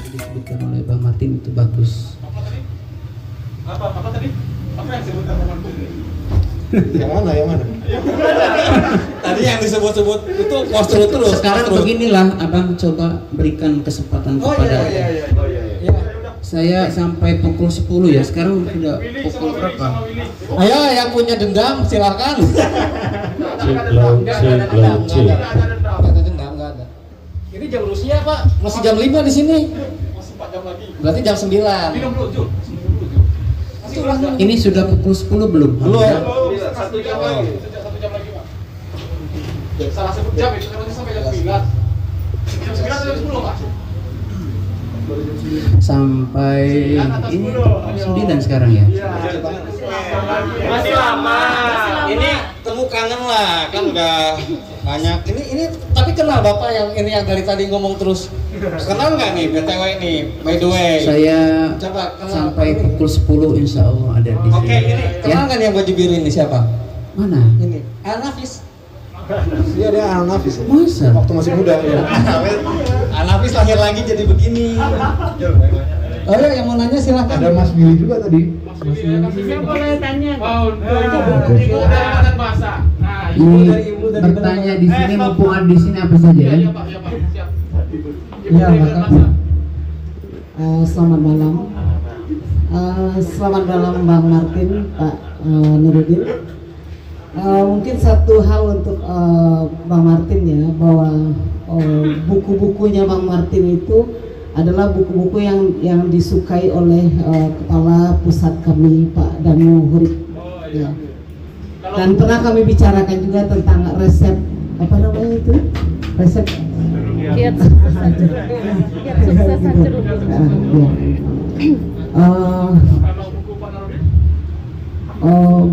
Disebutkan oleh Bang Martin itu bagus. Apa tadi? Apa yang disebutkan Bang Martin? Yang mana? Tadi yang disebut-sebut itu postur terus. Sekarang beginilah, Abang coba berikan kesempatan kepada iya. saya sampai pukul 10 ya. Sekarang sudah pukul berapa? Ayo yang punya dendam silakan. Nggak ada dendam, nggak ada. Ini jam Rusia Pak, masih jam 5 di sini. Masih 4 jam lagi. Berarti jam 9. Minum dulu, Jul. Masih kelas jam. Ini sudah pukul 10 belum? Belum. Satu jam lagi. Satu jam lagi, Pak. Salah sebut jam itu karena sampai jam 9. Jam 9 atau jam 10, Pak? Sampai ini 9 sekarang ya. Masih lama. Ini temu kangen lah, kan udah banyak. Ini tapi kenal Bapak yang dari tadi ngomong terus. Kenal nggak nih BTW ini? By the way. Saya Coba kenal. sampai pukul 10 insya Allah ada di sini. Oke, ini kenal Ya? nggak nih yang baju biru ini siapa? Mana? Ini Anafis. Iya dia Anafis. Masa? Waktu masih muda ya. Anafis lahir lagi jadi begini. Oh ya, yang mau nanya silakan. Ada Mas Willy juga tadi. Yang boleh tanya. Oh, ibu dari bahasa. Nah, Ini bertanya di sini mumpung ada di sini apa saja ya? iya, Pak, siap. Ya, selamat malam. Selamat malam Bang Martin, Pak Nurudin. Mungkin satu hal untuk Bang Martin ya, bahwa buku-bukunya Bang Martin itu adalah buku-buku yang disukai oleh kepala pusat kami Pak Danu Hurib. Ya. Dan pernah kami bicarakan juga tentang resep apa namanya itu? Resep Kiat sukses jeruk. Kiat sukses jeruk. Kalau buku Pak Narudin?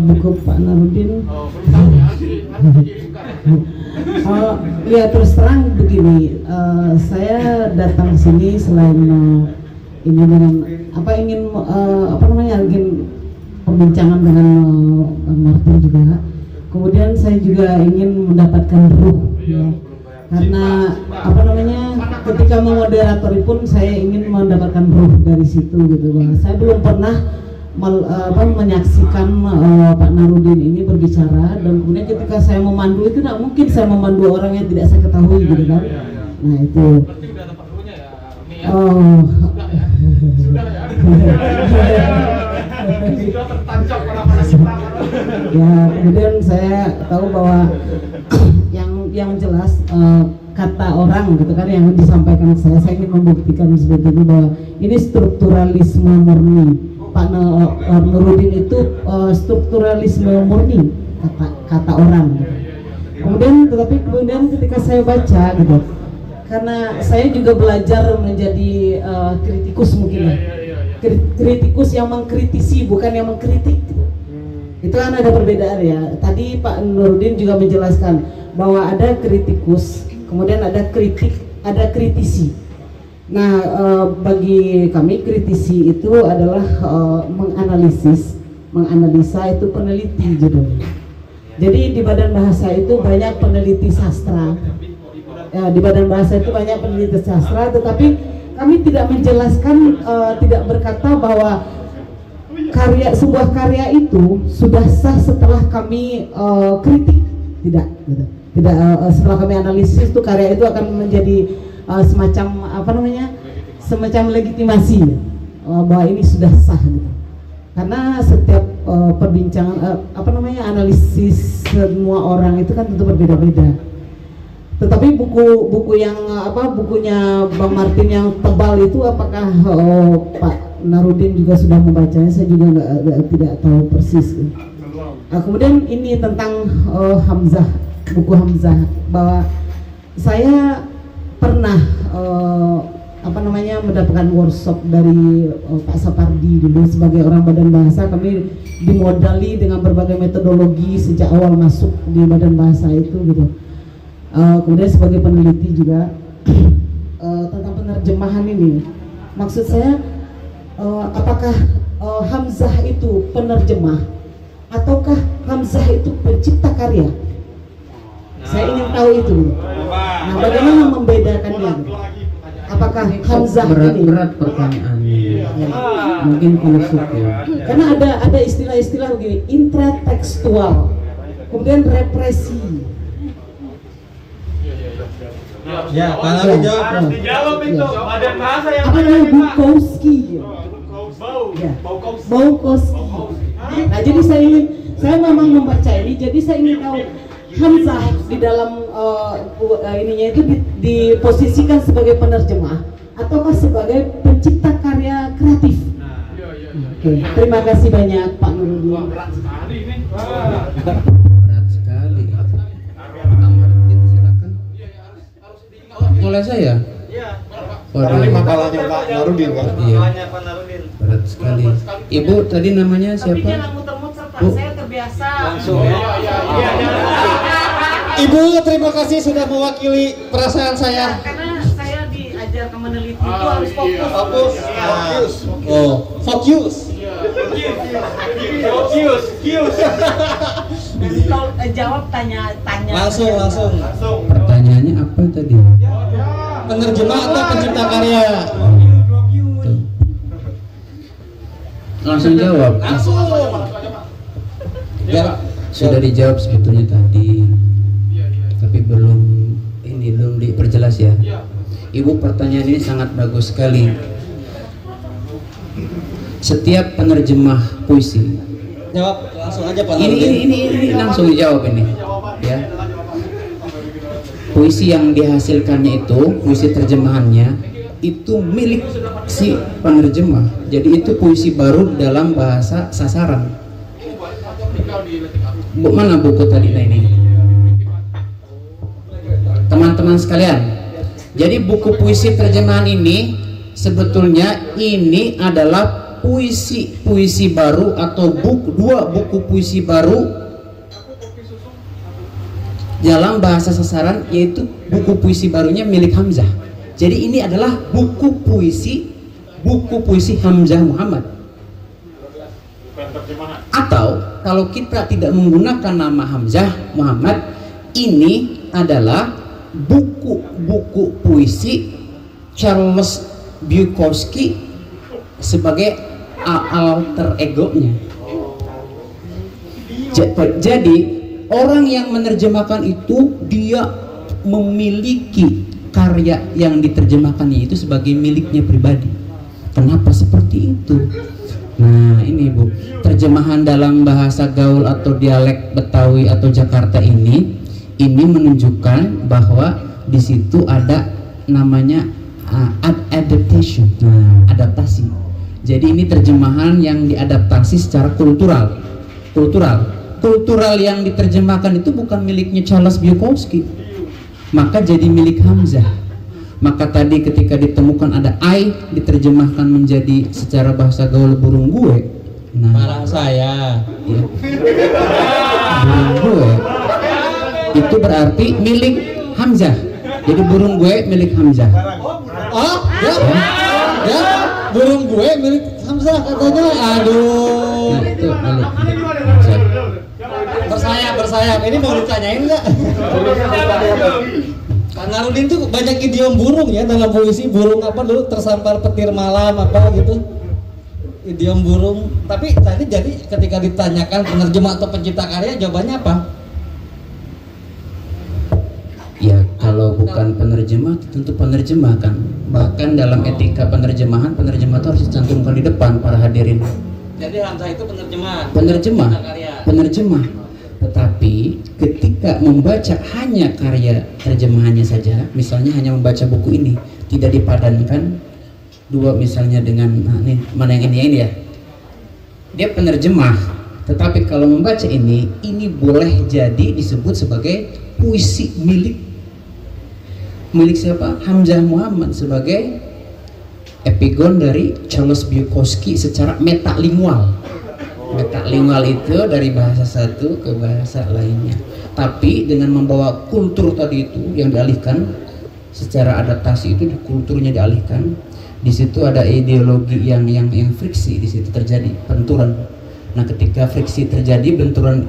Buku Pak Narudin. Oh, belum tahu ya. Dikirimkan. Ya terus terang begini, saya datang sini selain ini dengan ingin perbincangan dengan Bang Martin juga. Kemudian saya juga ingin mendapatkan ruh ya. Karena ketika memoderatori pun saya ingin mendapatkan ruh dari situ gitu Bang. Saya belum pernah menyaksikan Pak Narudin ini berbicara, dan kemudian ketika saya memandu itu tidak mungkin saya memandu orang yang tidak saya ketahui gitu kan. Nah itu. Berarti udah dapat dulunya ya, Mi ya? Oh. Sudah ya. Sudah tertancap pada kita. Ya, kemudian saya tahu bahwa yang jelas kata orang gitu kan yang disampaikan saya ingin membuktikan seperti itu bahwa ini strukturalisme murni. Pak Nurudin itu strukturalisme murni kata orang. Kemudian ketika saya baca gitu, karena saya juga belajar menjadi kritikus mungkin ya. Kritikus yang mengkritisi bukan yang mengkritik. Itu kan ada perbedaan ya. Tadi Pak Nurudin juga menjelaskan bahwa ada kritikus, kemudian ada kritik, ada kritisi. Nah, bagi kami kritisi itu adalah menganalisa itu peneliti judulnya. Jadi di Badan Bahasa itu banyak peneliti sastra. Ya, di Badan Bahasa itu banyak peneliti sastra, tetapi kami tidak menjelaskan, tidak berkata bahwa sebuah karya itu sudah sah setelah kami kritik, tidak gitu. Tidak setelah kami analisis itu karya itu akan menjadi semacam legitimasi bahwa ini sudah sah gitu. Karena setiap perbincangan analisis semua orang itu kan tentu berbeda-beda. Tetapi bukunya Bang Martin yang tebal itu apakah Pak Narudin juga sudah membacanya? Saya juga tidak tahu persis. Kemudian ini tentang Hamzah, buku Hamzah, bahwa saya pernah mendapatkan workshop dari Pak Sapardi dulu sebagai orang Badan Bahasa. Kami dimodali dengan berbagai metodologi sejak awal masuk di Badan Bahasa itu gitu. Kemudian sebagai peneliti juga tentang penerjemahan ini. Maksud saya apakah Hamzah itu penerjemah ataukah Hamzah itu pencipta karya? Saya ingin tahu itu. Nah, bagaimana membedakannya? Apakah Hamzah ini? Berat-berat pertanyaannya. Mungkin filsuf ya. Karena ada istilah-istilah begini, intratekstual, kemudian represi. Ya, Pak Naru jawab. Harus dijawab itu. Badan bahasa yang Apa namanya Bukowski? Ya, Bau Bukowski. Nah, jadi saya memang membaca ini, jadi saya ingin tahu Hamzah di dalam ininya itu diposisikan sebagai penerjemah ataukah sebagai pencipta karya kreatif? Oke, terima kasih banyak Pak Nurudin. berat sekali ini. Berat sekali. Pak Martin silakan. Mulai saya. Ini Waduh, makalahnya Pak Narudin kan? iya, Pak Narudin. berat sekali. Ibu tadi namanya Tapi siapa? jangan muter-muter Pak, Bu. saya terbiasa. Langsung ya. Ibu, terima kasih sudah mewakili perasaan saya. Karena saya diajarkan meneliti itu harus fokus. Fokus. Oh, fokus. Dan kalau jawab tanya. Langsung. Pertanyaannya apa tadi? Penerjemah atau pencipta karya? Tuh. Langsung jawab. Biar Sudah dijawab sebetulnya tadi, tapi belum diperjelas ya. Ibu, pertanyaan ini sangat bagus sekali. Setiap penerjemah puisi, jawab langsung aja Pak ini Narudin. langsung dijawab ini, ya. Puisi yang dihasilkannya itu, puisi terjemahannya itu milik si penerjemah. Jadi itu puisi baru dalam bahasa sasaran. Mana buku tadi ini? Teman-teman sekalian, jadi buku puisi terjemahan ini sebetulnya ini adalah puisi baru atau dua buku puisi baru dalam bahasa sasaran, yaitu buku puisi barunya milik Hamzah. Jadi ini adalah buku puisi Hamzah Muhammad. Atau kalau kita tidak menggunakan nama Hamzah Muhammad, ini adalah buku puisi Charles Bukowski sebagai alter egonya. Jadi orang yang menerjemahkan itu dia memiliki karya yang diterjemahkannya itu sebagai miliknya pribadi. Kenapa seperti itu? Nah ini Bu, terjemahan dalam bahasa gaul atau dialek Betawi atau Jakarta ini menunjukkan bahwa di situ ada namanya adaptation, adaptasi. Jadi ini terjemahan yang diadaptasi secara kultural yang diterjemahkan itu bukan miliknya Charles Bukowski, maka jadi milik Hamzah. Maka tadi ketika ditemukan ada I diterjemahkan menjadi secara bahasa gaul burung gue. Nah, Barang saya. ya, burung gue itu berarti milik Hamzah. Jadi burung gue milik Hamzah. Oh, ya, burung gue milik Hamzah katanya. Aduh. Nah, itu milik Hamzah. Bersayap. Ini mau ditanyain nggak? Pak Narudin tuh banyak idiom burung ya dalam puisi. Burung apa dulu, tersampar petir malam apa gitu, idiom burung. Tapi tadi jadi ketika ditanyakan penerjemah atau pencipta karya, jawabannya apa? Ya kalau bukan penerjemah tentu penerjemah kan. Bahkan dalam etika penerjemahan, penerjemah itu harus dicantumkan di depan para hadirin. Jadi Hamzah itu penerjemah. Penerjemah. Tetapi ketika membaca hanya karya terjemahannya saja, misalnya hanya membaca buku ini, tidak dipadankan dua misalnya dengan mana yang ini ya, dia penerjemah. Tetapi kalau membaca ini boleh jadi disebut sebagai puisi milik siapa? Hamzah Muhammad sebagai epigon dari Charles Bukowski secara metalingual. Metalingual itu dari bahasa satu ke bahasa lainnya, tapi dengan membawa kultur tadi itu yang dialihkan secara adaptasi, itu kulturnya dialihkan Di situ ada ideologi yang friksi, di situ terjadi benturan. Nah, ketika friksi terjadi, benturan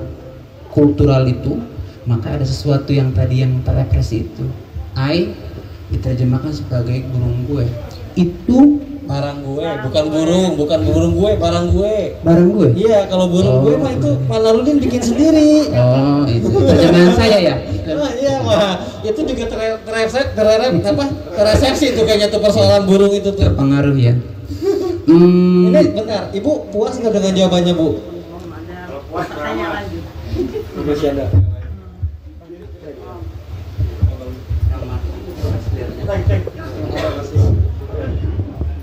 kultural itu, maka ada sesuatu yang tadi yang terepresi itu. I diterjemahkan sebagai burung gue. Itu Barang gue, bukan burung gue, barang gue. barang gue. Iya, kalau burung gue mah itu Pak Narudin bikin sendiri. Oh, itu terjemahan saya ya. Oh, iya mah, itu juga teresepsi tuh kayaknya tuh persoalan burung itu tuh. Terpengaruh ya. Ini benar, Ibu puas nggak dengan jawabannya, Bu? Masih ada.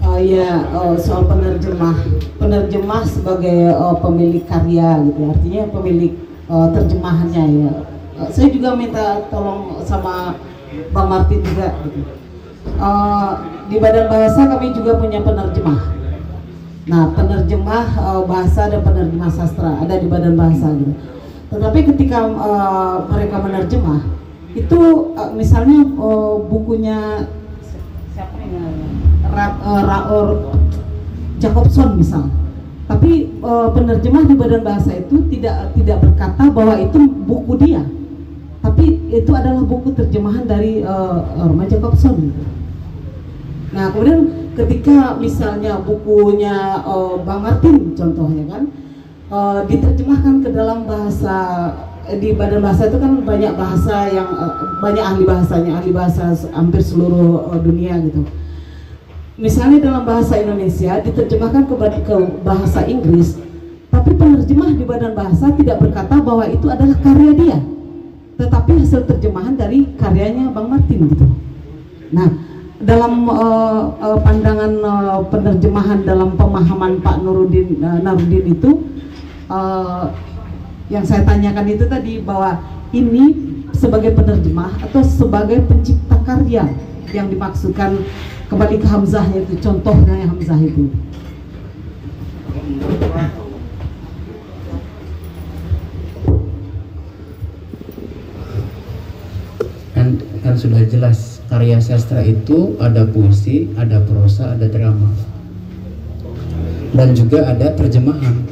Oh iya, soal penerjemah sebagai pemilik karya gitu, artinya pemilik terjemahannya ya. Saya juga minta tolong sama Bang Martin juga gitu. Di Badan Bahasa kami juga punya penerjemah. Nah, penerjemah bahasa dan penerjemah sastra ada di Badan Bahasa gitu. Tetapi ketika mereka menerjemah itu misalnya bukunya siapa yang Raor Jacobson misal, tapi penerjemah di Badan Bahasa itu tidak berkata bahwa itu buku dia, tapi itu adalah buku terjemahan dari Raor Jacobson. Nah, kemudian ketika misalnya bukunya Bang Martin contohnya kan diterjemahkan ke dalam bahasa, di Badan Bahasa itu kan banyak bahasa yang banyak ahli bahasa hampir seluruh dunia gitu. Misalnya dalam bahasa Indonesia diterjemahkan ke bahasa Inggris, tapi penerjemah di Badan Bahasa tidak berkata bahwa itu adalah karya dia, tetapi hasil terjemahan dari karyanya Bang Martin gitu. Nah, dalam pandangan penerjemahan dalam pemahaman Pak Narudin itu yang saya tanyakan itu tadi, bahwa ini sebagai penerjemah atau sebagai pencipta karya yang dimaksudkan, kembali ke Hamzahnya itu, contohnya yang Hamzah itu. Kan sudah jelas, karya sastra itu ada puisi, ada prosa, ada drama, dan juga ada terjemahan,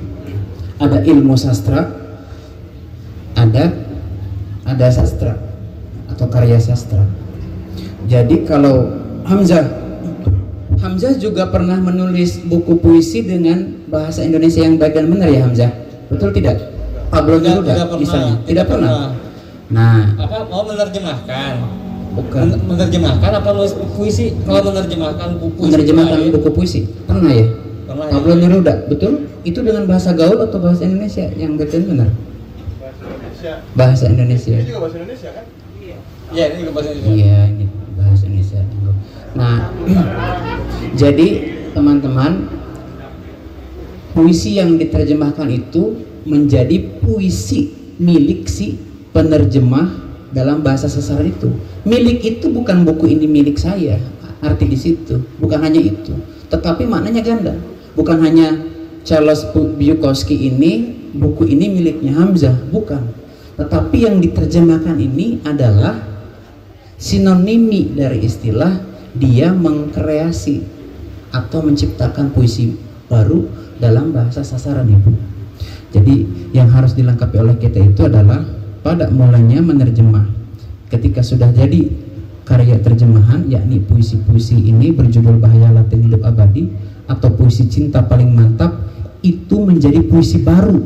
ada ilmu sastra, ada sastra atau karya sastra. Jadi kalau Hamzah juga pernah menulis buku puisi dengan bahasa Indonesia yang baik dan benar ya Hamzah, betul tidak? Pablo Neruda misalnya tidak pernah. Nah, Apa mau menerjemahkan? bukan Menerjemahkan apa nulis puisi? Kalau menerjemahkan buku puisi, menerjemahkan buku puisi pernah ya? Pernah ya? Pablo Neruda, betul? Itu dengan bahasa gaul atau bahasa Indonesia yang baik dan benar? Bahasa Indonesia. Ini juga bahasa Indonesia kan? Iya, ini juga bahasa Indonesia. Iya, ini bahasa Indonesia. Nah, jadi teman-teman, puisi yang diterjemahkan itu menjadi puisi milik si penerjemah dalam bahasa sasaran itu. Milik itu bukan buku ini milik saya, arti di situ bukan hanya itu, tetapi maknanya ganda. Bukan hanya Charles Bukowski ini, buku ini miliknya Hamzah, bukan. Tetapi yang diterjemahkan ini adalah sinonimi dari istilah dia mengkreasi atau menciptakan puisi baru dalam bahasa sasaran Ibu. Jadi yang harus dilengkapi oleh kita itu adalah pada mulanya menerjemah. Ketika sudah jadi karya terjemahan, yakni puisi-puisi ini berjudul Bahaya Latin Hidup Abadi atau puisi cinta paling mantap, itu menjadi puisi baru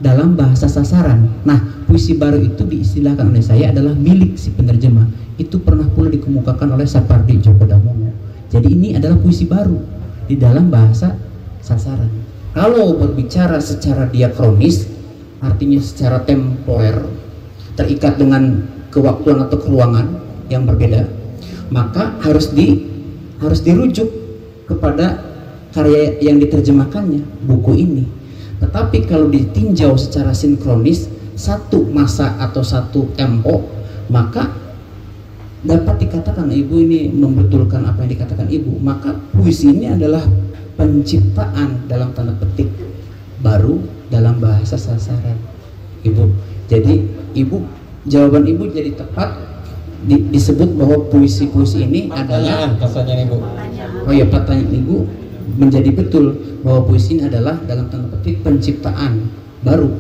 dalam bahasa sasaran. Nah, puisi baru itu diistilahkan oleh saya adalah milik si penerjemah. Itu pernah pula dikemukakan oleh Sapardi Djoko Damono. Jadi ini adalah puisi baru di dalam bahasa sasaran. Kalau berbicara secara diakronis, artinya secara temporer, terikat dengan kewaktuan atau keruangan yang berbeda, maka harus dirujuk kepada karya yang diterjemahkannya, buku ini. Tetapi kalau ditinjau secara sinkronis, satu masa atau satu tempo, maka dapat dikatakan Ibu ini membetulkan apa yang dikatakan Ibu. Maka puisi ini adalah penciptaan dalam tanda petik baru dalam bahasa sasaran Ibu. Jadi Ibu, jawaban Ibu jadi tepat disebut bahwa puisi-puisi ini adalah Pertanyaan Ibu. oh ya, pertanyaan Ibu menjadi betul bahwa puisi ini adalah dalam tanda petik penciptaan baru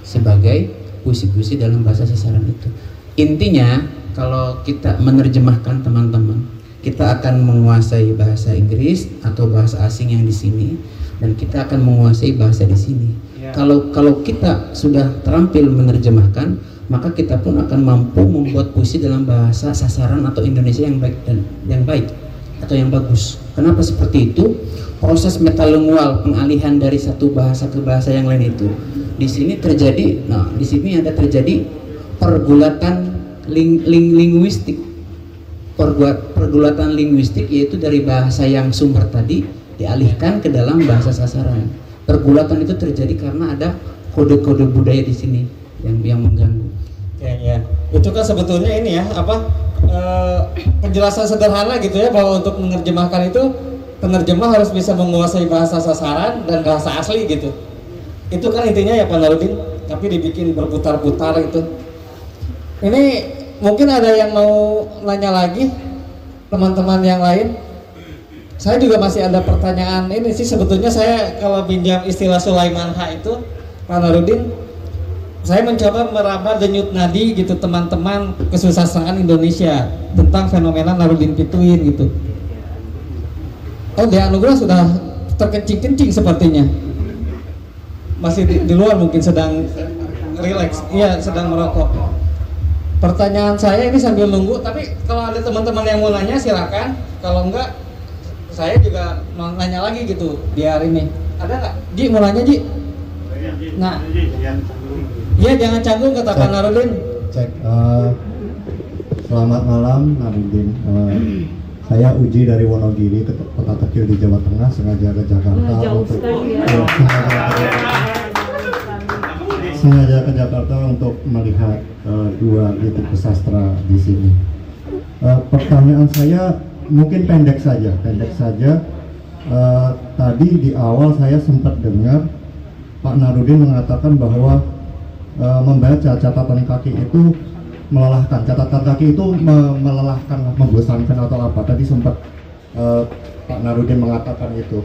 sebagai puisi-puisi dalam bahasa sasaran itu. Intinya kalau kita menerjemahkan teman-teman, kita akan menguasai bahasa Inggris atau bahasa asing yang di sini, dan kita akan menguasai bahasa di sini. Kalau kita sudah terampil menerjemahkan, maka kita pun akan mampu membuat puisi dalam bahasa sasaran atau Indonesia yang baik dan yang baik atau yang bagus. Kenapa seperti itu? Proses metalingual, pengalihan dari satu bahasa ke bahasa yang lain itu di sini terjadi. Nah, di sini ada terjadi pergulatan linguistik. Pergulatan linguistik yaitu dari bahasa yang sumber tadi dialihkan ke dalam bahasa sasaran. Pergulatan itu terjadi karena ada kode-kode budaya di sini yang mengganggu. Ya. Itu kan sebetulnya ini ya penjelasan sederhana gitu ya, bahwa untuk menerjemahkan itu penerjemah harus bisa menguasai bahasa sasaran dan bahasa asli gitu. Itu kan intinya ya Pak Narudin, tapi dibikin berputar-putar itu. Ini mungkin ada yang mau nanya lagi, teman-teman yang lain. Saya juga masih ada pertanyaan ini sih, sebetulnya saya kalau pinjam istilah Sulaiman H itu, Pak Narudin, saya mencoba meraba denyut nadi gitu teman-teman kesusastraan Indonesia tentang fenomena Narudin Pituin gitu. Oh, Dia Anugrah sudah terkencing-kencing sepertinya. Masih di luar mungkin sedang relax. Iya, sedang merokok. Pertanyaan saya ini sambil nunggu, tapi kalau ada teman-teman yang mau nanya silakan. Kalau enggak, saya juga mau nanya lagi gitu biar ini. Ada nggak? Ji mau nanya Ji? Nah, iya jangan canggung kata Pak Narudin. Cek. Selamat malam Narudin. Saya Uji dari Wonogiri, kota kecil di Jawa Tengah, sengaja ke Jakarta untuk melihat dua titik sastra di sini. Pertanyaan saya mungkin pendek saja. Tadi di awal saya sempat dengar Pak Narudin mengatakan bahwa membaca catatan kaki itu melelahkan. Catatan kaki itu melelahkan, membosankan atau apa? Tadi sempat Pak Narudin mengatakan itu.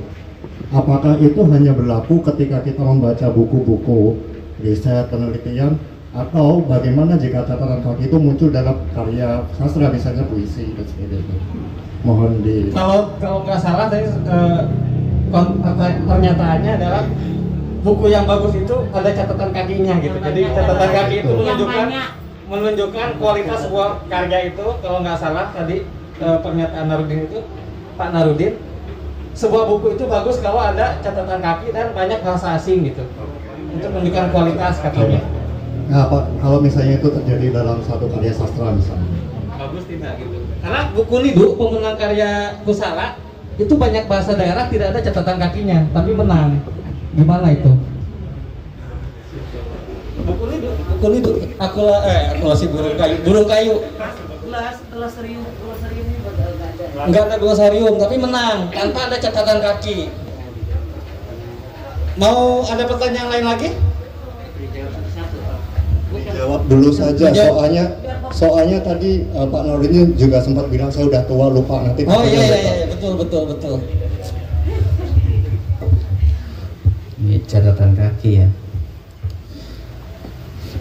Apakah itu hanya berlaku ketika kita membaca buku-buku riset, penelitian, atau bagaimana jika catatan kaki itu muncul dalam karya sastra, misalnya puisi dan sebagainya? Mohon di. Kalau nggak salah tadi pernyataannya adalah buku yang bagus itu ada catatan kakinya gitu. Jadi catatan kaki itu menunjukkan kualitas sebuah karya itu. Kalau nggak salah tadi pernyataan Narudin itu, Pak Narudin, sebuah buku itu bagus kalau ada catatan kaki dan banyak bahasa asing gitu, untuk menunjukkan kualitas katanya. Nah, Pak, kalau misalnya itu terjadi dalam satu karya sastra misalnya, Bagus tidak gitu? Karena buku Lidu, pemenang karya Kusala, itu banyak bahasa daerah tidak ada catatan kakinya, tapi menang. Gimana itu? Buku Lidu, aku si burung kayu. Enggak ada glosarium, tapi menang tanpa ada catatan kaki. Mau ada pertanyaan lain lagi? jawab dulu saja. Soalnya tadi Pak Narudin juga sempat bilang saya udah tua, lupa nanti. Oh iya, betul. Ini catatan kaki ya.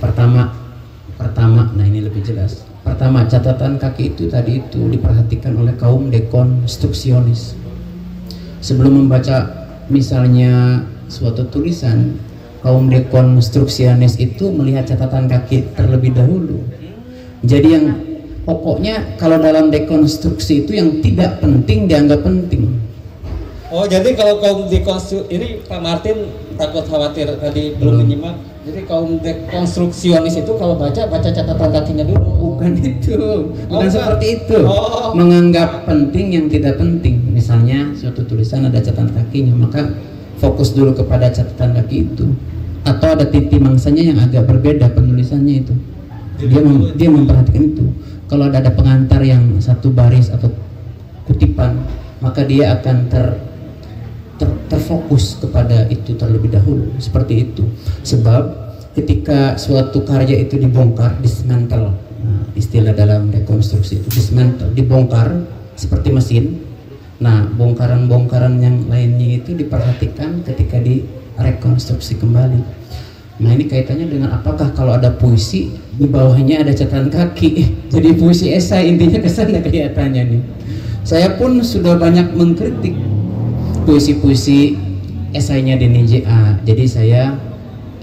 Pertama, nah ini lebih jelas. Pertama, catatan kaki itu tadi itu diperhatikan oleh kaum dekonstruksionis. Sebelum membaca misalnya suatu tulisan, kaum dekonstruksionis itu melihat catatan kaki terlebih dahulu. Jadi yang pokoknya kalau dalam dekonstruksi itu yang tidak penting dianggap penting. Oh, jadi kalau kaum dekonstruksi ini Pak Martin takut khawatir tadi belum menyimak. Jadi kaum dekonstruksionis itu kalau baca catatan kakinya dulu. Bukan itu, bukan seperti itu. Oh. Menganggap penting yang tidak penting. Misalnya suatu tulisan ada catatan kakinya, maka fokus dulu kepada catatan kaki itu. Atau ada titik mangsanya yang agak berbeda penulisannya itu. Dia memperhatikan itu. Kalau ada pengantar yang satu baris atau kutipan, maka dia akan terfokus kepada itu terlebih dahulu, seperti itu. Sebab ketika suatu karya itu dibongkar, dismantle, Nah, istilah dalam rekonstruksi itu dismantle, dibongkar seperti mesin. Nah, bongkaran-bongkaran yang lainnya itu diperhatikan ketika direkonstruksi kembali. Nah, ini kaitannya dengan apakah kalau ada puisi di bawahnya ada catatan kaki. Jadi puisi esai intinya kesana kelihatannya nih. Saya pun sudah banyak mengkritik puisi-puisi esainya Denny J.A. Jadi saya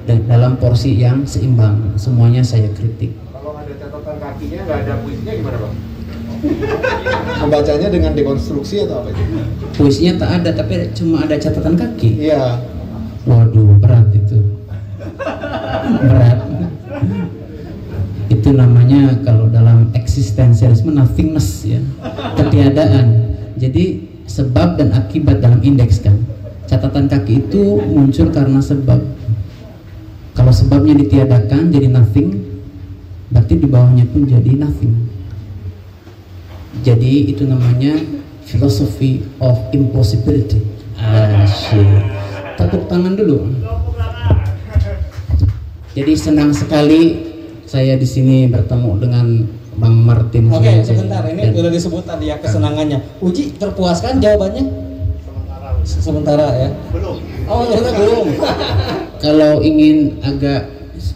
dalam porsi yang seimbang, semuanya saya kritik. Kalau ada catatan kakinya, nggak ada puisinya gimana Bang? Membacanya dengan dekonstruksi atau apa itu? Puisinya tak ada, tapi cuma ada catatan kaki. Iya. Waduh, berat itu. Berat. Itu namanya kalau dalam eksistensialisme nothingness ya, ketiadaan. Jadi sebab dan akibat dalam indeks kan. Catatan kaki itu muncul karena sebab. Kalau sebabnya ditiadakan jadi nothing, berarti di bawahnya pun jadi nothing. Jadi itu namanya philosophy of impossibility. Asyik. Tepuk tangan dulu. Jadi senang sekali saya di sini bertemu dengan Bang Martin. Oke, sebentar, ini udah disebut tadi ya kesenangannya. Uji terpuaskan jawabannya? Sementara ya. Belum. Oh, ternyata belum. Kalau ingin agak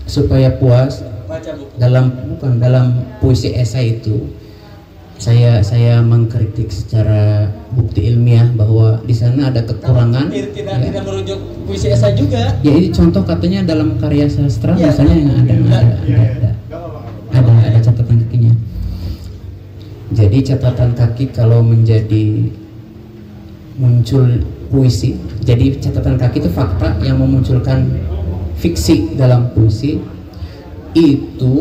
supaya puas Baca buku. dalam puisi esai itu saya mengkritik secara bukti ilmiah bahwa di sana ada kekurangan. Tidak merujuk puisi esai juga. Ya ini contoh katanya dalam karya sastra Ya. misalnya yang ada catatan kakinya. Jadi catatan kaki kalau menjadi muncul puisi, jadi catatan kaki itu fakta yang memunculkan fiksi dalam puisi, itu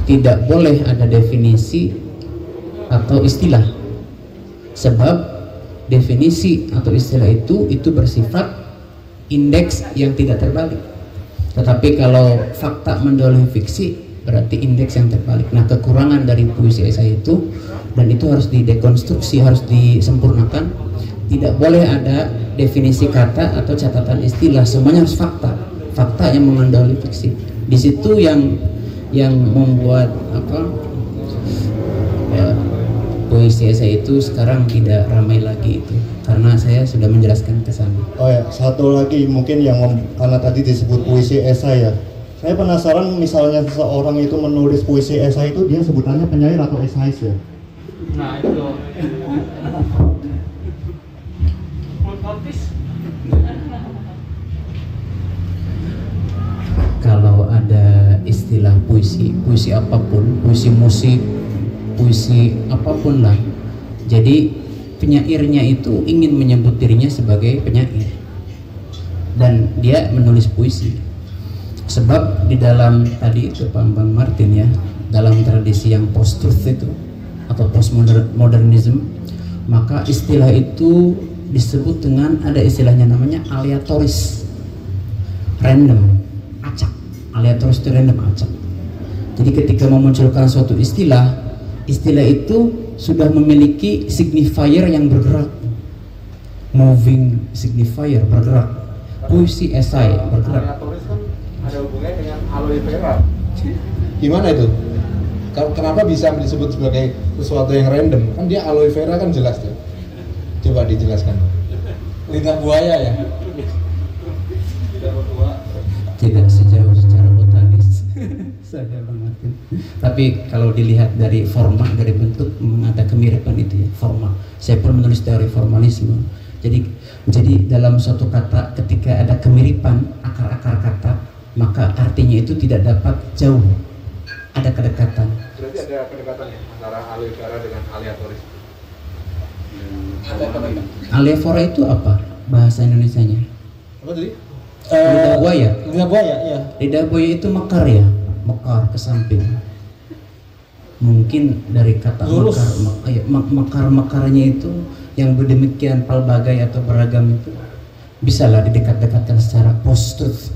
tidak boleh ada definisi atau istilah, sebab definisi atau istilah itu bersifat indeks yang tidak terbalik. Tetapi kalau fakta mendahului fiksi berarti indeks yang terbalik. Nah, kekurangan dari puisi esai itu, dan itu harus didekonstruksi, harus disempurnakan. Tidak boleh ada definisi kata atau catatan istilah, semuanya harus fakta, fakta yang mendahului fiksi. Di situ yang membuat puisi esai itu sekarang tidak ramai lagi itu, karena saya sudah menjelaskan ke sana. Oh ya, satu lagi mungkin yang karena tadi disebut puisi esai ya. Saya penasaran misalnya seseorang itu menulis puisi esai itu dia sebutannya penyair atau esais ya? Nah, itu. Kalau ada istilah puisi apapun, puisi musik, puisi apapun lah, jadi penyairnya itu ingin menyebut dirinya sebagai penyair dan dia menulis puisi. Sebab di dalam tadi itu Bang Martin ya, dalam tradisi yang post-truth itu atau postmodernism, maka istilah itu disebut dengan, ada istilahnya namanya aleatoris, random, acak. Aleatoris itu random, acak. Jadi ketika memunculkan suatu istilah itu sudah memiliki signifier yang bergerak, moving signifier bergerak. Puisi esai bergerak. Aleatoris kan ada hubungannya dengan aloe vera. Gimana itu? Kenapa bisa disebut sebagai sesuatu yang random? Kan dia aloe vera kan jelas tuh. Coba dijelaskan. Lidah buaya ya. Tidak sejauh secara botanis saya mengerti. Tapi kalau dilihat dari forma, dari bentuk, ada kemiripan itu ya, forma. Saya pun menulis teori formalisme. Jadi dalam suatu kata ketika ada kemiripan akar-akar kata, maka artinya itu tidak dapat jauh, ada kedekatan. Berarti ada kedekatannya antara aloe vera dengan aleatoris. Alephora itu apa bahasa Indonesianya? Apa tadi? Lidah buaya. Lidah buaya, iya. Lidah buaya itu mekar ya, mekar ke samping. Mungkin dari kata Lurus. mekar-mekarnya itu yang berdemikian pelbagai atau beragam itu bisalah didekat-dekatkan secara post-truth.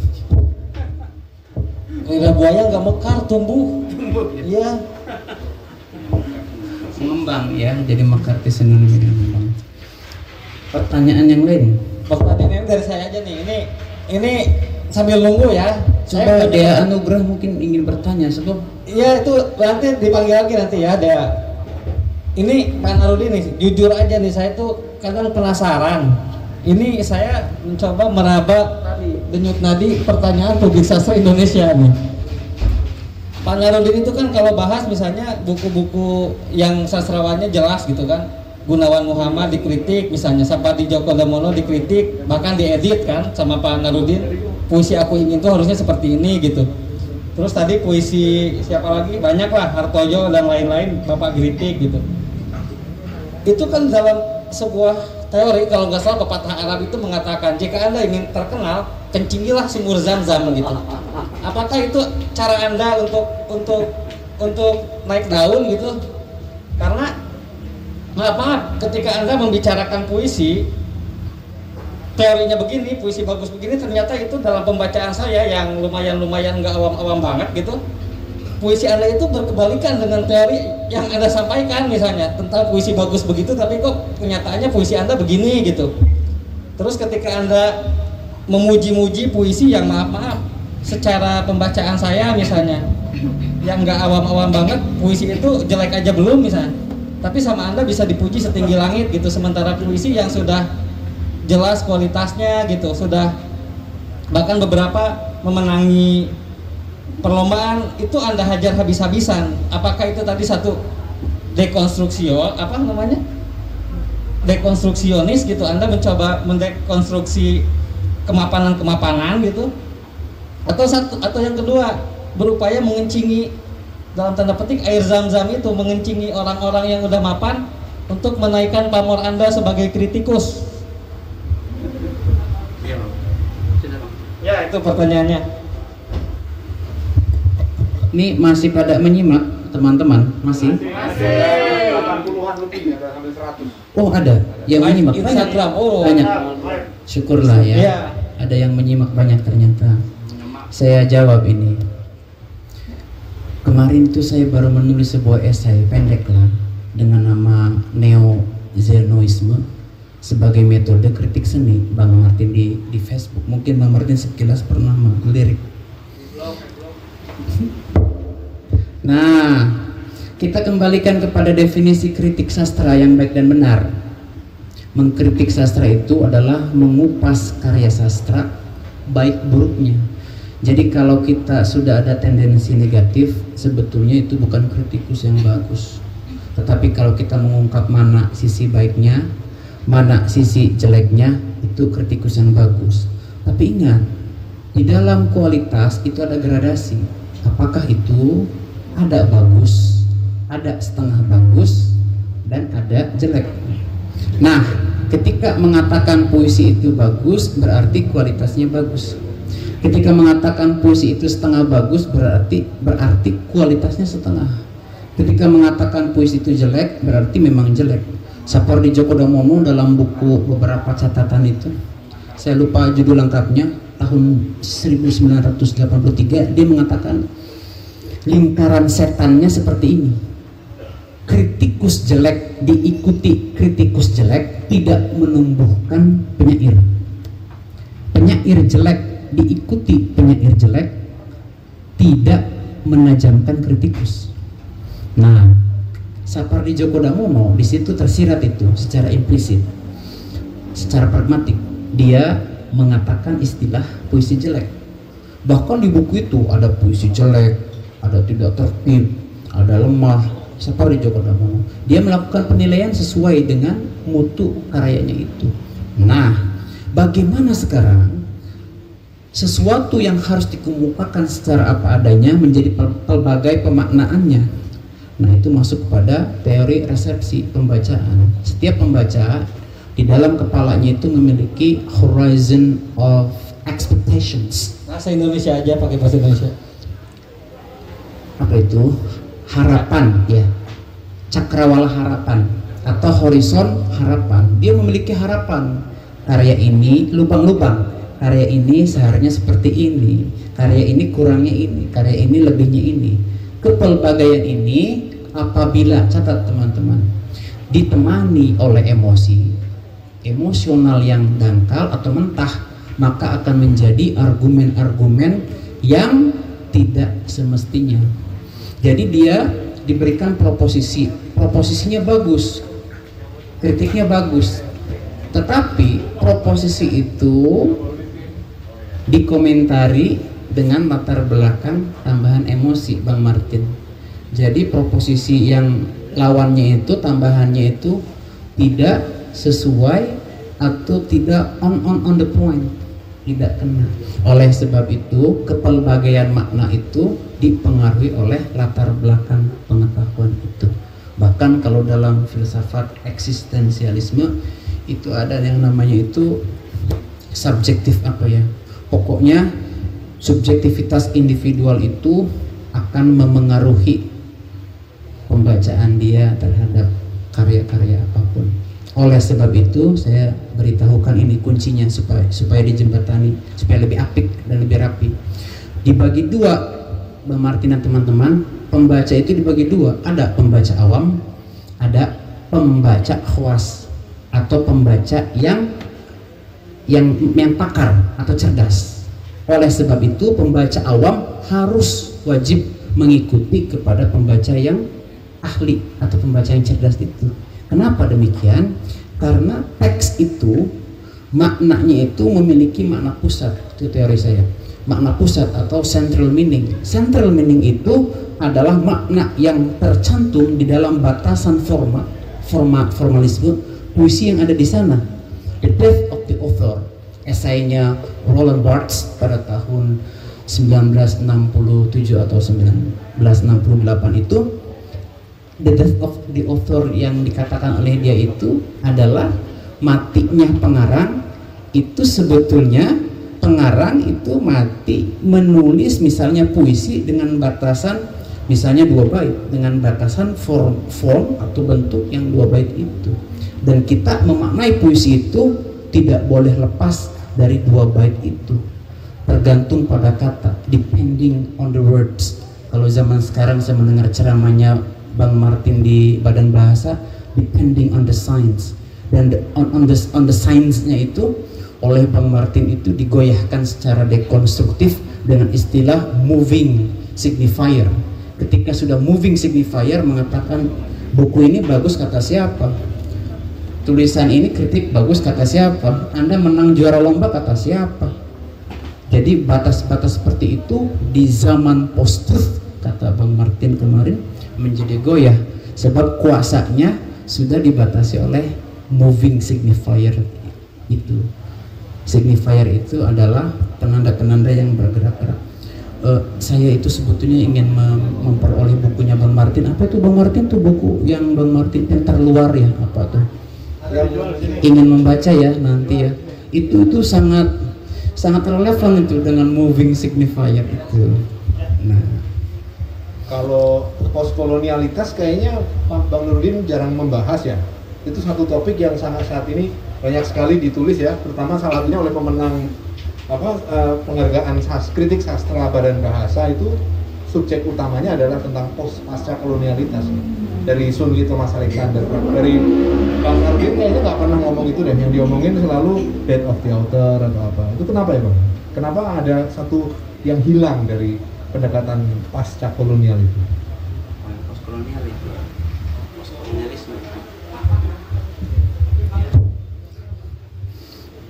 Lidah buaya nggak mekar, tumbuh. Iya. Mengembang ya, jadi mekar itu sinonim dengan mengembang. Pertanyaan yang lain. Pertanyaan ini dari saya aja nih. Ini sambil nunggu ya. Coba Dea Anugrah mungkin ingin bertanya sebab Iya itu nanti dipanggil lagi nanti ya Dea. Ini Pak Narudin nih, jujur aja nih saya tuh kadang penasaran. Ini saya mencoba meraba denyut nadi pertanyaan publik sastra Indonesia nih. Pak Narudin itu kan kalau bahas misalnya buku-buku yang sastrawannya jelas gitu kan, Gunawan Muhammad dikritik, misalnya Sapadi Djoko Damono dikritik, bahkan diedit kan sama Pak Narudin. Puisi Aku Ingin tuh harusnya seperti ini gitu. Terus tadi puisi siapa lagi? Banyak lah, Hartojo dan lain-lain Bapak kritik gitu. Itu kan dalam sebuah teori, kalau nggak salah pepatah Arab itu mengatakan jika Anda ingin terkenal, kencingilah sumur Zam-Zam gitu. Apakah itu cara Anda untuk naik daun gitu? Karena maaf, ketika Anda membicarakan puisi, teorinya begini, puisi bagus begini, ternyata itu dalam pembacaan saya yang lumayan nggak awam-awam banget gitu. Puisi Anda itu berkebalikan dengan teori yang Anda sampaikan misalnya tentang puisi bagus begitu, tapi kok kenyataannya puisi Anda begini gitu. Terus ketika Anda memuji-muji puisi yang maaf secara pembacaan saya misalnya yang nggak awam-awam banget, puisi itu jelek aja belum misalnya, tapi sama Anda bisa dipuji setinggi langit gitu, sementara puisi yang sudah jelas kualitasnya gitu, sudah bahkan beberapa memenangi perlombaan itu Anda hajar habis-habisan. Apakah itu tadi satu dekonstruksionis gitu, Anda mencoba mendekonstruksi kemapanan gitu, atau yang kedua berupaya mengencingi dalam tanda petik air Zam-Zam itu, mengencingi orang-orang yang udah mapan untuk menaikkan pamor Anda sebagai kritikus. Ya itu pertanyaannya. ini masih pada menyimak teman-teman? Masih? 80-an lebih ya, sampai 100. Oh ada yang menyimak Instagram, oh banyak. Syukurlah ya. Iya. Ada yang menyimak banyak ternyata. Saya jawab ini. Kemarin itu saya baru menulis sebuah esai pendek lah dengan nama Neo-Zenoisme sebagai metode kritik seni, Bang Martin di Facebook. Mungkin Bang Martin sekilas pernah melirik. Nah, kita kembalikan kepada definisi kritik sastra yang baik dan benar. Mengkritik sastra itu adalah mengupas karya sastra baik buruknya. Jadi kalau kita sudah ada tendensi negatif, sebetulnya itu bukan kritikus yang bagus. Tetapi kalau kita mengungkap mana sisi baiknya, mana sisi jeleknya, itu kritikus yang bagus. Tapi ingat, di dalam kualitas itu ada gradasi. Apakah itu ada bagus, ada setengah bagus, dan ada jelek. Nah, ketika mengatakan puisi itu bagus, berarti kualitasnya bagus. Ketika mengatakan puisi itu setengah bagus, berarti kualitasnya setengah. Ketika mengatakan puisi itu jelek, berarti memang jelek. Sapardji Djoko Damono dalam buku beberapa catatan itu, saya lupa judul lengkapnya, tahun 1983, dia mengatakan lingkaran setannya seperti ini. Kritikus jelek diikuti kritikus jelek tidak menumbuhkan penyair. Penyair jelek diikuti penyair jelek tidak menajamkan kritikus. Nah, Sapardji Djoko Damono di situ tersirat itu secara implisit, secara pragmatik. Dia mengatakan istilah puisi jelek. Bahkan di buku itu ada puisi jelek, ada tidak tertib, ada lemah. Sapardji Djoko Damono dia melakukan penilaian sesuai dengan mutu karyanya itu. Nah, bagaimana sekarang sesuatu yang harus dikemukakan secara apa adanya menjadi pelbagai pemaknaannya? Nah, itu masuk kepada teori resepsi pembacaan. Setiap pembaca di dalam kepalanya itu memiliki horizon of expectations. Bahasa Indonesia aja, pakai bahasa Indonesia. Apa itu? Harapan, ya. Cakrawala harapan atau horizon harapan. Dia memiliki harapan. Karya ini lubang-lubang. Karya ini seharusnya seperti ini. Karya ini kurangnya ini. Karya ini lebihnya ini. Kepelbagaian ini apabila, catat teman-teman, ditemani oleh emosi, emosional yang dangkal atau mentah, maka akan menjadi argumen-argumen yang tidak semestinya. Jadi dia diberikan proposisinya bagus, kritiknya bagus, tetapi proposisi itu dikomentari dengan latar belakang tambahan emosi Bang Martin. Jadi proposisi yang lawannya itu, tambahannya itu tidak sesuai atau tidak on the point, tidak kena. Oleh sebab itu kepelbagaian makna itu dipengaruhi oleh latar belakang pengetahuan itu. Bahkan kalau dalam filsafat eksistensialisme itu ada yang namanya itu subjektif pokoknya subjektivitas individual itu akan memengaruhi pembacaan dia terhadap karya-karya apapun. Oleh sebab itu saya beritahukan ini kuncinya supaya dijembatani, supaya lebih apik dan lebih rapi. Dibagi dua, Bang Martin dan teman-teman, pembaca itu dibagi dua. Ada pembaca awam, ada pembaca khawas atau pembaca yang pakar atau cerdas. Oleh sebab itu pembaca awam harus wajib mengikuti kepada pembaca yang ahli atau pembaca yang cerdas itu. Kenapa demikian? Karena teks itu maknanya itu memiliki makna pusat. Itu teori saya. Makna pusat atau central meaning. Central meaning itu adalah makna yang tercantum di dalam batasan formalisme puisi yang ada di sana. The Death of the Author, esainya Roland Barthes pada tahun 1967 atau 1968 itu. The Death of the Author yang dikatakan oleh dia itu adalah matinya pengarang. Itu sebetulnya pengarang itu mati menulis misalnya puisi dengan batasan misalnya 2 bait, dengan batasan form atau bentuk yang 2 bait itu. Dan kita memaknai puisi itu tidak boleh lepas dari 2 bait itu, tergantung pada kata, depending on the words. Kalau zaman sekarang saya mendengar ceramahnya Bang Martin di Badan Bahasa, depending on the science, dan on the science-nya itu oleh Bang Martin itu digoyahkan secara dekonstruktif dengan istilah moving signifier. Ketika sudah moving signifier mengatakan buku ini bagus kata siapa, tulisan ini kritik bagus kata siapa, Anda menang juara lomba kata siapa. Jadi batas-batas seperti itu di zaman post-truth kata Bang Martin kemarin menjadi goyah, sebab kuasanya sudah dibatasi oleh moving signifier itu. Signifier itu adalah penanda-penanda yang bergerak-gerak. Saya itu sebetulnya ingin memperoleh bukunya Bang Martin. Apa itu Bang Martin? Tuh buku yang Bang Martin yang terluar ya, apa tuh? Ingin membaca ya nanti ya. Itu sangat relevan itu dengan moving signifier itu. Nah, kalau postkolonialitas kayaknya Bang Nurdin jarang membahas ya. Itu satu topik yang sangat saat ini banyak sekali ditulis ya, terutama salah satunya oleh pemenang penghargaan kritik sastra Badan Bahasa itu subjek utamanya adalah tentang pasca kolonialitas dari Sun Lee Thomas Alexander. Dari Bang Nurdin kayaknya nggak pernah ngomong itu deh, yang diomongin selalu death of the author atau apa. Itu kenapa ya Bang? Kenapa ada satu yang hilang dari pendekatan pasca kolonial itu?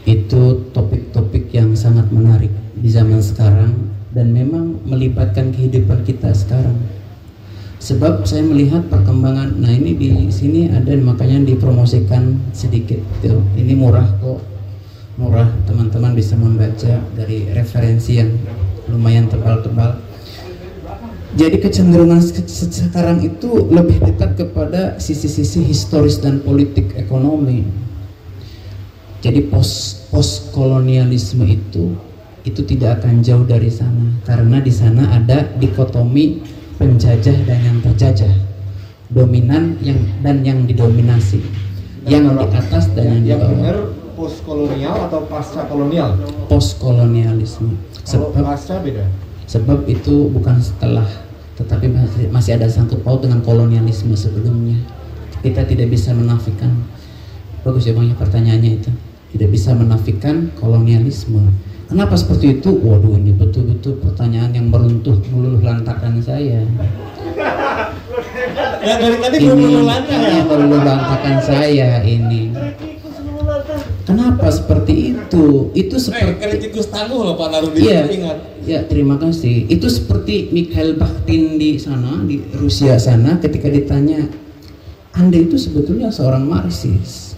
Itu topik-topik yang sangat menarik di zaman sekarang dan memang melibatkan kehidupan kita sekarang. Sebab saya melihat perkembangan, nah ini di sini ada makanya dipromosikan sedikit tuh. Ini murah kok, murah, teman-teman bisa membaca dari referensi yang lumayan tebal-tebal. Jadi kecenderungan sekarang itu lebih dekat kepada sisi-sisi historis dan politik ekonomi. Jadi post-kolonialisme itu tidak akan jauh dari sana, karena di sana ada dikotomi penjajah dan yang terjajah, dominan dan yang didominasi, yang di atas dan yang di bawah. Benar post-kolonial atau pasca kolonial? Post-kolonialisme. Kalau pasca beda. Sebab itu bukan setelah, tetapi masih ada sangkut paut dengan kolonialisme sebelumnya. Kita tidak bisa menafikan. Bagus ya Bang ya pertanyaannya itu. Tidak bisa menafikan kolonialisme. Kenapa seperti itu? Waduh, ini betul-betul pertanyaan yang meruntuh meluluh lantakan saya. Ya dari tadi Ini belum lancar ya. meluluh lantakan saya ini. Kenapa seperti itu? Itu seperti kritikus tangguh loh Pak Narudin. Iya, Ingat. ya terima kasih. Itu seperti Mikhail Bakhtin di sana, di Rusia sana, ketika ditanya, Anda itu sebetulnya seorang Marxis?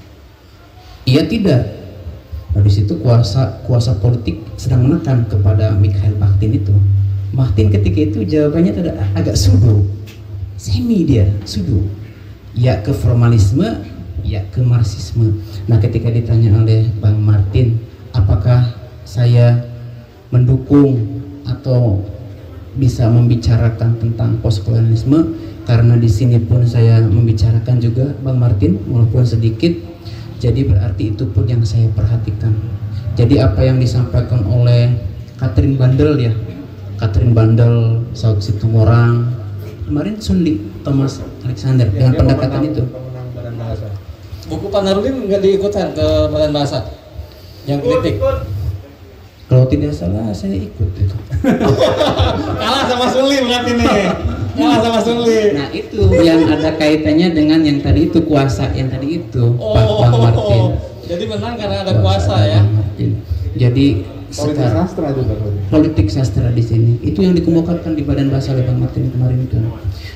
Iya tidak. Nah, di situ kuasa politik sedang menekan kepada Mikhail Bakhtin itu. Bakhtin ketika itu jawabannya agak sudo, semi dia sudo, ya ke formalisme, ya ke Marxisme. Nah, ketika ditanya oleh Bang Martin, apakah saya mendukung atau bisa membicarakan tentang postkolonialisme, karena di sini pun saya membicarakan juga Bang Martin walaupun sedikit. Jadi berarti itu pun yang saya perhatikan. Jadi apa yang disampaikan oleh Catherine Bandel ya, Catherine Bandel, Saud Situmorang, kemarin Sundi Thomas Alexander dengan pendekatan itu. Pemenang Badan Bahasa. Buku Pak Narudin nggak diikutkan ke Badan Bahasa yang kritik. Kalau tidak salah saya ikut itu. Kalah sama Suli berarti nih. Kalah sama Suli. Nah itu yang ada kaitannya dengan yang tadi itu, kuasa yang tadi itu, Pak Bang Martin. Jadi menang karena ada kuasa ya. Bang Martin. Jadi Politik sekarang sastra itu Bang. politik sastra di sini itu yang dikemukakan di Badan Bahasa oleh Bang Martin kemarin itu,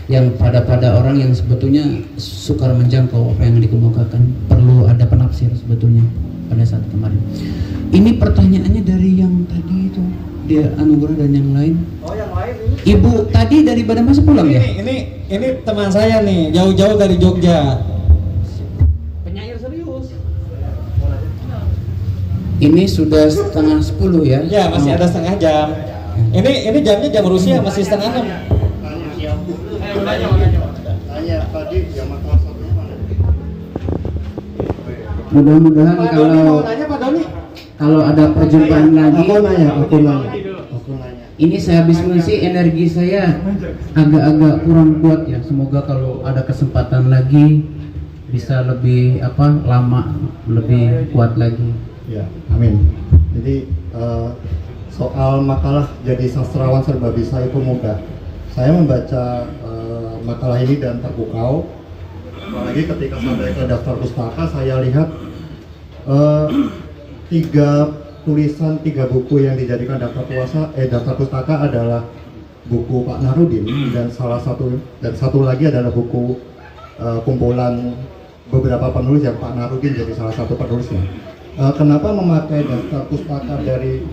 yang pada orang yang sebetulnya sukar menjangkau apa yang dikemukakan, perlu ada penafsir sebetulnya pada saat kemarin. Ini pertanyaannya dari yang tadi itu, dia Anugerah dan yang lain. Oh yang lain ini. Ibu tadi dari Badan Bahasa pulang ya? Ini teman saya nih, jauh-jauh dari Jogja. Penyair serius. Ini sudah setengah 10 ya? Ya masih ada setengah jam. Ini jamnya jam Rusia masih setengah 6. Tanya tadi yang masalah satunya mana? Mudah-mudahan Pak Doni mau kalau nanya Pak Doni. ada perjumpaan lagi, Aku nanya. ini saya habis mengisi, energi saya agak-agak kurang kuat ya. Semoga kalau ada kesempatan lagi bisa lebih lama, lebih kuat lagi. Ya, amin. Jadi soal makalah jadi sastrawan serba bisa itu mudah. Saya membaca makalah ini dan terpukau. Apalagi ketika sampai ke daftar pustaka, saya lihat 3 buku yang dijadikan daftar pustaka adalah buku Pak Narudin dan satu lagi adalah buku kumpulan beberapa penulis yang Pak Narudin jadi salah satu penulisnya. Kenapa memakai daftar pustaka dari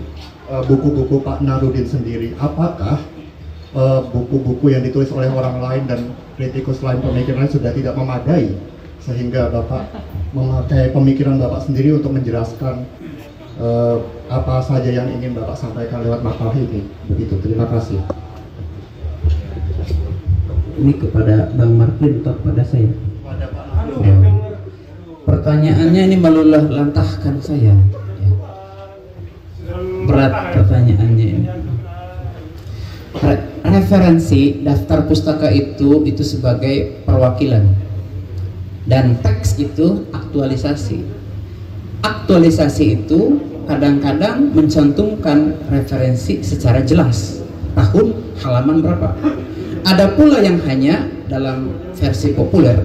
buku-buku Pak Narudin sendiri? Apakah buku-buku yang ditulis oleh orang lain dan kritikus lain, pemikir lain sudah tidak memadai sehingga Bapak memakai pemikiran Bapak sendiri untuk menjelaskan apa saja yang ingin Bapak sampaikan lewat makalah ini? Begitu, terima kasih. Ini kepada Bang Martin atau kepada saya? Pada Pak Ya. Pertanyaannya ini meluluh lantahkan saya. Ya. Berat pertanyaannya ini. Referensi daftar pustaka itu sebagai perwakilan, dan teks itu aktualisasi. Aktualisasi itu kadang-kadang mencantumkan referensi secara jelas, tahun, halaman berapa. Ada pula yang hanya dalam versi populer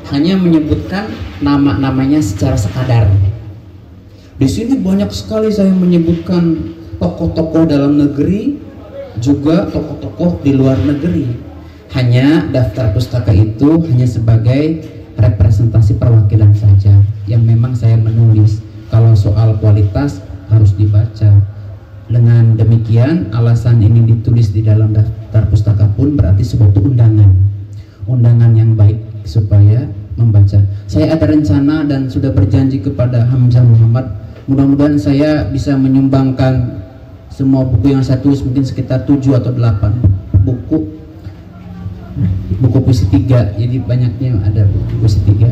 hanya menyebutkan nama-namanya secara sekadar. Di sini banyak sekali saya menyebutkan tokoh-tokoh dalam negeri, juga tokoh-tokoh di luar negeri. Hanya daftar pustaka itu hanya sebagai representasi perwakilan saja, yang memang saya menulis. Kalau soal kualitas harus dibaca. Dengan demikian, alasan ini ditulis di dalam daftar pustaka pun berarti suatu undangan yang baik supaya membaca. Saya ada rencana dan sudah berjanji kepada Hamzah Muhammad, mudah-mudahan saya bisa menyumbangkan semua buku yang saya tulis, mungkin sekitar 7 atau 8 buku puisi 3, jadi banyaknya ada buku puisi 3,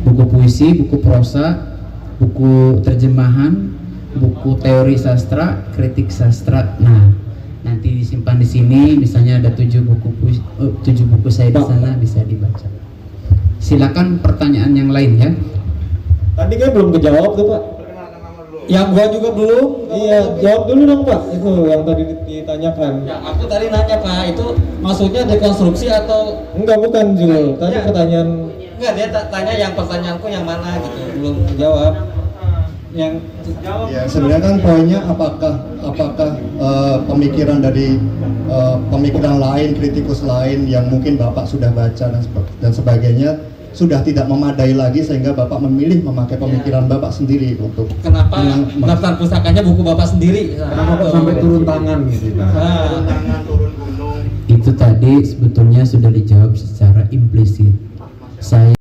buku puisi, buku prosa, buku terjemahan, buku teori sastra, kritik sastra. Nah, nanti disimpan di sini, misalnya ada 7 buku saya di sana, bisa dibaca. Silakan pertanyaan yang lain ya. Tadi kan belum kejawab tuh Pak. Yang gua juga belum. Iya, jawab dulu dong Pak. Itu yang tadi ditanyakan. Ya, aku tadi nanya Pak, itu maksudnya dekonstruksi atau Enggak, bukan Jul. Tadi Ya. pertanyaan. enggak, dia tanya yang pertanyaanku yang mana gitu, belum jawab. Yang Ya, sebenarnya kan poinnya apakah pemikiran dari pemikiran lain, kritikus lain yang mungkin Bapak sudah baca dan sebagainya sudah tidak memadai lagi sehingga Bapak memilih memakai pemikiran Bapak sendiri untuk kenapa daftar pusakanya buku Bapak sendiri? Kenapa kok sampai turun tangan gitu? Nah, Itu tadi sebetulnya sudah dijawab secara implisit. Saya